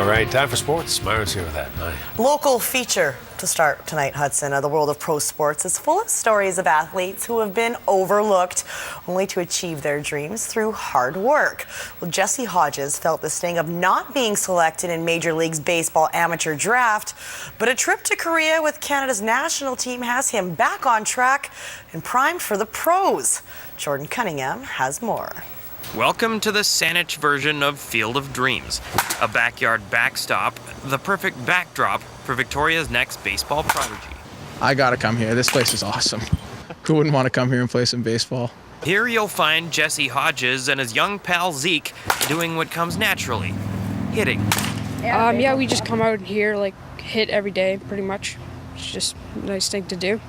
right, time for sports. Myron's here with that. Hi. Local feature to start tonight, Hudson. The world of pro sports is full of stories of athletes who have been overlooked only to achieve their dreams through hard work. Well, Jesse Hodges felt the sting of not being selected in Major League's baseball amateur draft, but a trip to Korea with Canada's national team has him back on track and primed for the pros. Jordan Cunningham has more. Welcome to the Saanich version of Field of Dreams, a backyard backstop, the perfect backdrop for Victoria's next baseball prodigy. I gotta come here. This place is awesome. Who wouldn't want to come here and play some baseball? Here you'll find Jesse Hodges and his young pal Zeke doing what comes naturally, hitting. Yeah, we just come out here, hit every day, pretty much. It's just a nice thing to do.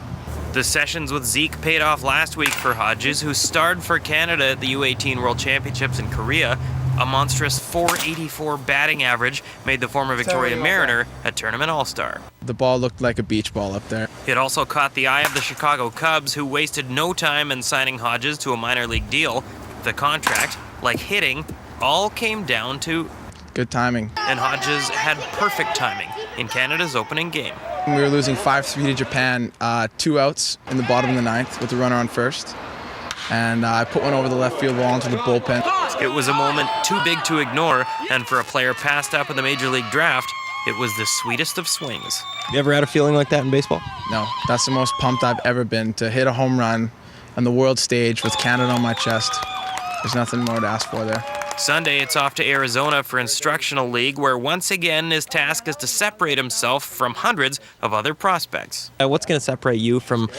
The sessions with Zeke paid off last week for Hodges, who starred for Canada at the U18 World Championships in Korea. A monstrous .484 batting average made the former Victoria Mariner a tournament all-star. The ball looked like a beach ball up there. It also caught the eye of the Chicago Cubs, who wasted no time in signing Hodges to a minor league deal. The contract, like hitting, all came down to good timing. And Hodges had perfect timing in Canada's opening game. We were losing 5-3 to Japan, 2 outs in the bottom of the 9th with the runner on first. And I put one over the left field wall into the bullpen. It was a moment too big to ignore, and for a player passed up in the Major League draft, it was the sweetest of swings. You ever had a feeling like that in baseball? No, that's the most pumped I've ever been, to hit a home run on the world stage with Canada on my chest. There's nothing more to ask for there. Sunday, it's off to Arizona for Instructional League, where once again his task is to separate himself from hundreds of other prospects. What's going to separate you from,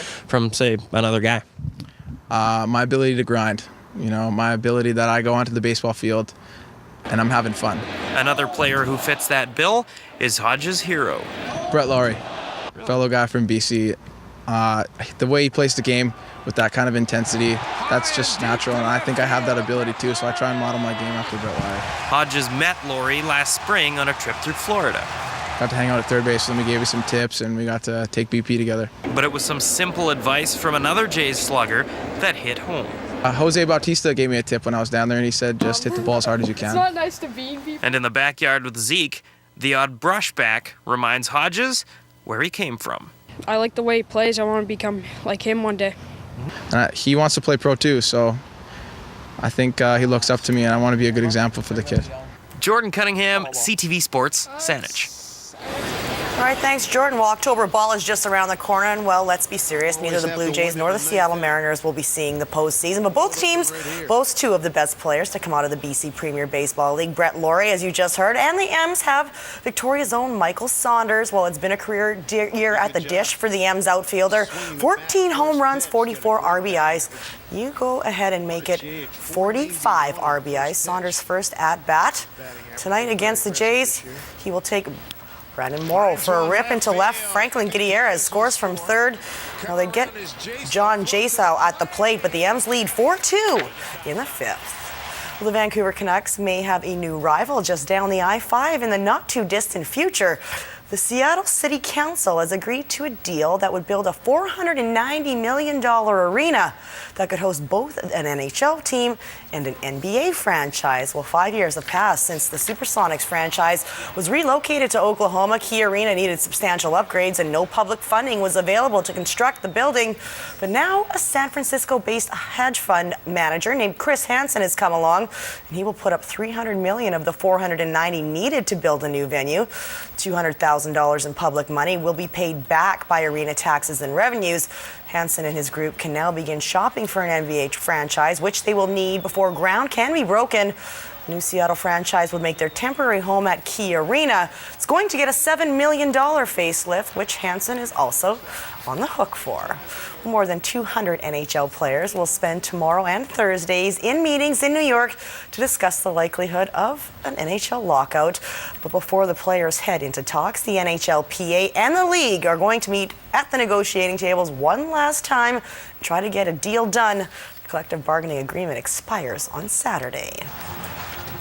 say, another guy? My ability to grind. My ability that I go onto the baseball field and I'm having fun. Another player who fits that bill is Hodges' hero. Brett Lawrie, fellow guy from BC. The way he plays the game with that kind of intensity, that's just natural, and I think I have that ability too, so I try and model my game after Brett Lawrie. Hodges met Lawrie last spring on a trip through Florida. Got to hang out at third base with him, he gave me some tips, and we got to take BP together. But it was some simple advice from another Jays slugger that hit home. Jose Bautista gave me a tip when I was down there, and he said, just hit the ball as hard as you can. It's not nice to be people. And in the backyard with Zeke, the odd brushback reminds Hodges where he came from. I like the way he plays. I want to become like him one day. He wants to play pro too, so I think he looks up to me, and I want to be a good example for the kid. Jordan Cunningham, CTV Sports, Saanich. All right, thanks, Jordan. Well, October ball is just around the corner, and, well, let's be serious. Neither the Blue Jays nor the Seattle Mariners will be seeing the postseason, but both teams boast 2 of the best players to come out of the BC Premier Baseball League. Brett Lawrie, as you just heard, and the M's have Victoria's own Michael Saunders. Well, it's been a career year at the dish for the M's outfielder. 14 home runs, 44 RBIs. You go ahead and make it 45 RBIs. Saunders' first at-bat. Tonight against the Jays, he will take Brandon Morrow for a rip into left. Franklin Gutierrez scores from third. Now they get John Jasow at the plate, but the M's lead 4-2 in the 5th. Well, the Vancouver Canucks may have a new rival just down the I-5 in the not-too-distant future. The Seattle City Council has agreed to a deal that would build a $490 million arena that could host both an NHL team and an NBA franchise. Well, 5 years have passed since the Supersonics franchise was relocated to Oklahoma. Key Arena needed substantial upgrades and no public funding was available to construct the building. But now a San Francisco-based hedge fund manager named Chris Hansen has come along, and he will put up $300 million of the $490 needed to build a new venue. $200,000 in public money will be paid back by arena taxes and revenues. Hansen and his group can now begin shopping for an NBA franchise, which they will need before ground can be broken. New Seattle franchise would make their temporary home at Key Arena. It's going to get a $7 million facelift, which Hansen is also on the hook for. More than 200 NHL players will spend tomorrow and Thursdays in meetings in New York to discuss the likelihood of an NHL lockout. But before the players head into talks, the NHLPA and the league are going to meet at the negotiating tables one last time and try to get a deal done. The collective bargaining agreement expires on Saturday.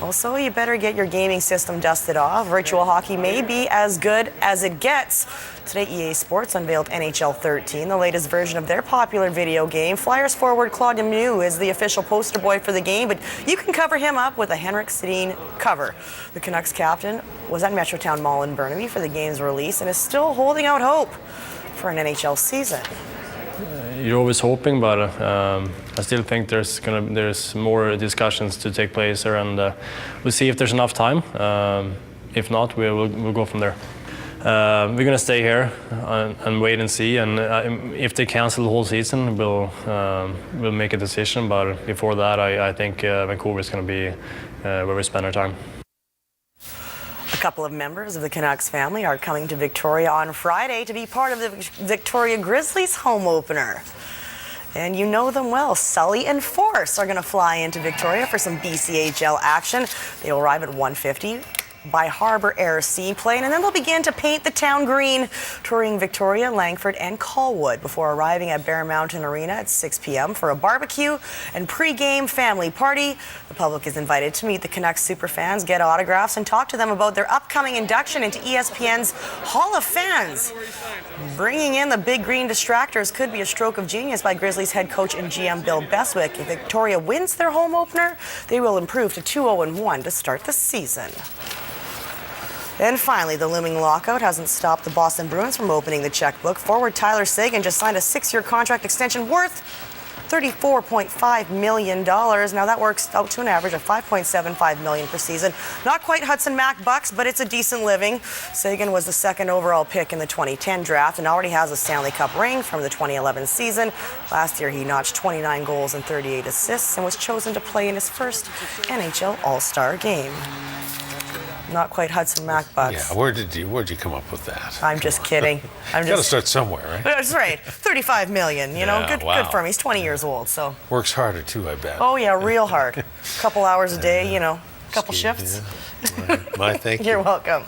Also, you better get your gaming system dusted off. Virtual hockey may be as good as it gets. Today, EA Sports unveiled NHL 13, the latest version of their popular video game. Flyers forward Claude Lemieux is the official poster boy for the game, but you can cover him up with a HENRIK SEDIN cover. The Canucks captain was at Metrotown Mall in Burnaby for the game's release and is still holding out hope for an NHL season. You're always hoping, but I still think there's more discussions to take place there, and we'll see if there's enough time. If not, we'll go from there. We're gonna stay here and wait and see, and if they cancel the whole season, we'll make a decision. But before that, I think Vancouver is gonna be where we spend our time. A couple of members of the Canucks family are coming to Victoria on Friday to be part of the Victoria Grizzlies home opener. And you know them well. Sully and Force are going to fly into Victoria for some BCHL action. They'll arrive at 1:50 by Harbour Air Seaplane, and then they'll begin to paint the town green, touring Victoria, Langford, and Colwood before arriving at Bear Mountain Arena at 6 p.m. for a barbecue and pre-game family party. The public is invited to meet the Canucks superfans, get autographs, and talk to them about their upcoming induction into ESPN's Hall of Fans. Bringing in the big green distractors could be a stroke of genius by Grizzlies head coach and GM Bill Beswick. If Victoria wins their home opener, they will improve to 2-0-1 to start the season. And finally, the looming lockout hasn't stopped the Boston Bruins from opening the checkbook. Forward Tyler Seguin just signed a 6-year contract extension worth $34.5 million. Now that works out to an average of $5.75 million per season. Not quite Hudson Mack bucks, but it's a decent living. Seguin was the second overall pick in the 2010 draft and already has a Stanley Cup ring from the 2011 season. Last year, he notched 29 goals and 38 assists and was chosen to play in his first NHL All-Star game. Not quite Hudson Mack bucks. Yeah, where'd you come up with that? I'm just kidding. I'm Got to just. start somewhere, right? That's right. 35 million. You know, Yeah, good wow. for him. He's 20 years old, so. Works harder too, I bet. Oh yeah, real hard. Couple hours a day. You know, couple shifts. Yeah. My thank you. You're welcome.